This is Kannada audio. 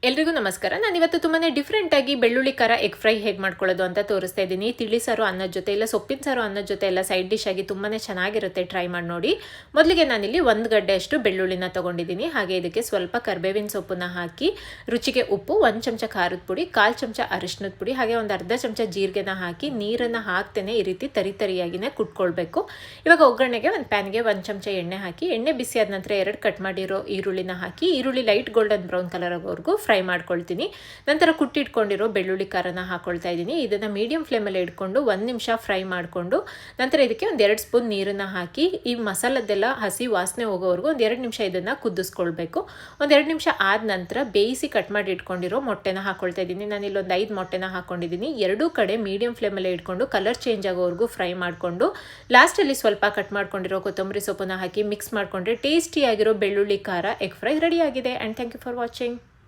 ಎಲ್ರಿಗೂ ನಮಸ್ಕಾರ. ನಾನು ಇವತ್ತು ತುಂಬಾನೇ ಡಿಫ್ರೆಂಟ್ ಆಗಿ ಬೆಳ್ಳುಳ್ಳಿ ಖಾರ ಎಗ್ ಫ್ರೈ ಹೇಗೆ ಮಾಡ್ಕೊಳ್ಳೋದು ಅಂತ ತೋರಿಸ್ತಾ ಇದ್ದೀನಿ. ತಿಳಿ ಸಾರು ಅನ್ನದ ಜೊತೆ ಇಲ್ಲ ಸೊಪ್ಪಿನ ಸಾರು ಅನ್ನದ ಜೊತೆ ಎಲ್ಲ ಸೈಡ್ ಡಿಶ್ ಆಗಿ ತುಂಬಾನೇ ಚೆನ್ನಾಗಿರುತ್ತೆ. ಟ್ರೈ ಮಾಡಿ ನೋಡಿ. ಮೊದಲಿಗೆ ನಾನಿಲ್ಲಿ 1 ಗಡ್ಡೆಯಷ್ಟು ಬೆಳ್ಳುಳ್ಳಿನ ತಗೊಂಡಿದ್ದೀನಿ. ಹಾಗೆ ಇದಕ್ಕೆ ಸ್ವಲ್ಪ ಕರಿಬೇವಿನ ಸೊಪ್ಪನ್ನ ಹಾಕಿ ರುಚಿಗೆ ಉಪ್ಪು, 1 ಚಮಚ ಖಾರದ ಪುಡಿ, 1/4 ಚಮಚ ಅರಿಶಿನದ ಪುಡಿ, ಹಾಗೆ ಒಂದು ಅರ್ಧ ಚಮಚ ಜೀರಿಗೆನ ಹಾಕಿ ನೀರನ್ನು ಹಾಕ್ತೇನೆ ಈ ರೀತಿ ತರಿಯಾಗಿನೇ ಕುಟ್ಕೊಳ್ಬೇಕು. ಇವಾಗ ಒಗ್ಗರಣೆಗೆ ಒಂದು ಪ್ಯಾನ್ಗೆ 1 ಚಮಚ ಎಣ್ಣೆ ಹಾಕಿ, ಎಣ್ಣೆ ಬಿಸಿ ಆದ ನಂತರ 2 ಕಟ್ ಮಾಡಿರೋ ಈರುಳ್ಳಿನ ಹಾಕಿ, ಈರುಳ್ಳಿ ಲೈಟ್ ಗೋಲ್ಡನ್ ಬ್ರೌನ್ ಕಲರ್ ಆಗೋವರೆಗೂ ಫ್ರೈ ಮಾಡ್ಕೊಳ್ತೀನಿ. ನಂತರ ಕುಟ್ಟಿಟ್ಕೊಂಡಿರೋ ಬೆಳ್ಳುಳ್ಳಿ ಖಾರನ ಹಾಕೊಳ್ತಾ ಇದ್ದೀನಿ. ಇದನ್ನು ಮೀಡಿಯಂ ಫ್ಲೇಮಲ್ಲಿ ಇಟ್ಕೊಂಡು 1 ನಿಮಿಷ ಫ್ರೈ ಮಾಡಿಕೊಂಡು ನಂತರ ಇದಕ್ಕೆ ಒಂದು 2 ಸ್ಪೂನ್ ನೀರನ್ನು ಹಾಕಿ ಈ ಮಸಾಲದ್ದೆಲ್ಲ ಹಸಿ ವಾಸನೆ ಹೋಗೋವರೆಗೂ ಒಂದು 2 ನಿಮಿಷ ಇದನ್ನು ಕುದಿಸ್ಕೊಳ್ಬೇಕು. ಒಂದು 2 ನಿಮಿಷ ಆದ ನಂತರ ಬೇಯಿಸಿ ಕಟ್ ಮಾಡಿ ಇಟ್ಕೊಂಡಿರೋ ಮೊಟ್ಟೆನ ಹಾಕೊಳ್ತಾ ಇದ್ದೀನಿ. ನಾನು ಇಲ್ಲೊಂದು 5 ಮೊಟ್ಟೆನ ಹಾಕೊಂಡಿದ್ದೀನಿ. ಎರಡೂ ಕಡೆ ಮೀಡಿಯಂ ಫ್ಲೇಮಲ್ಲಿ ಇಟ್ಕೊಂಡು ಕಲರ್ ಚೇಂಜ್ ಆಗೋವರೆಗೂ ಫ್ರೈ ಮಾಡಿಕೊಂಡು ಲಾಸ್ಟಲ್ಲಿ ಸ್ವಲ್ಪ ಕಟ್ ಮಾಡ್ಕೊಂಡಿರೋ ಕೊತ್ತಂಬರಿ ಸೊಪ್ಪನ್ನ ಹಾಕಿ ಮಿಕ್ಸ್ ಮಾಡಿಕೊಂಡ್ರೆ ಟೇಸ್ಟಿಯಾಗಿರೋ ಬೆಳ್ಳುಳ್ಳಿ ಖಾರ ಎಗ್ ಫ್ರೈ ರೆಡಿ ಆಗಿದೆ. And thank you for watching.